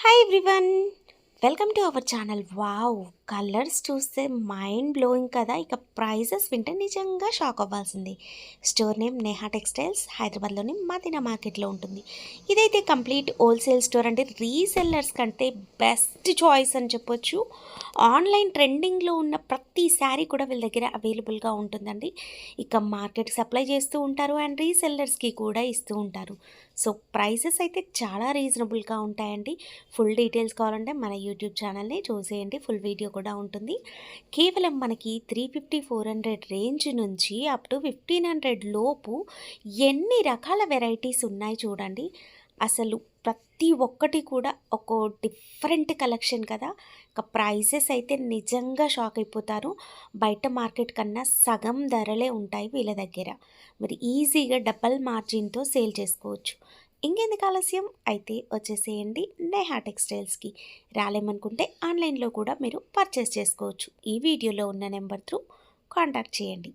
Hi everyone, welcome to our channel. Wow, colours చూస్తే mind blowing కదా. ఇక prices వింటే నిజంగా షాక్ అవ్వాల్సింది. స్టోర్ నేమ్ నేహా టెక్స్టైల్స్, హైదరాబాద్లోని మదీనా మార్కెట్లో ఉంటుంది. ఇదైతే కంప్లీట్ హోల్సేల్ స్టోర్, అంటే రీసెల్లర్స్ కంటే బెస్ట్ చాయిస్ అని చెప్పొచ్చు. ఆన్లైన్ ట్రెండింగ్లో ఉన్న ప్రతి శారీ కూడా వీళ్ళ దగ్గర అవైలబుల్గా ఉంటుందండి. ఇక మార్కెట్ సప్లై చేస్తూ ఉంటారు అండ్ రీసెల్లర్స్కి కూడా ఇస్తూ ఉంటారు. సో ప్రైసెస్ అయితే చాలా రీజనబుల్గా ఉంటాయండి. ఫుల్ డీటెయిల్స్ కావాలంటే మన యూట్యూబ్ ఛానల్ని చూసేయండి, ఫుల్ వీడియో కూడా ఉంటుంది. కేవలం మనకి 350-400 రేంజ్ నుంచి అప్ టు 1500 లోపు ఎన్ని రకాల వెరైటీస్ ఉన్నాయి చూడండి. అసలు ప్రతి ఒక్కటి కూడా ఒక డిఫరెంట్ కలెక్షన్ కదా. ఇక ప్రైసెస్ అయితే నిజంగా షాక్ అయిపోతారు. బయట మార్కెట్ కన్నా సగం ధరలే ఉంటాయి వీళ్ళ దగ్గర. మరి ఈజీగా డబల్ మార్జిన్తో సేల్ చేసుకోవచ్చు. ఇంకెందుకు ఆలస్యం, అయితే వచ్చేసేయండి నేహా టెక్స్టైల్స్కి. రాలేమనుకుంటే ఆన్లైన్లో కూడా మీరు పర్చేస్ చేసుకోవచ్చు. ఈ వీడియోలో ఉన్న నెంబర్ త్రూ కాంటాక్ట్ చేయండి.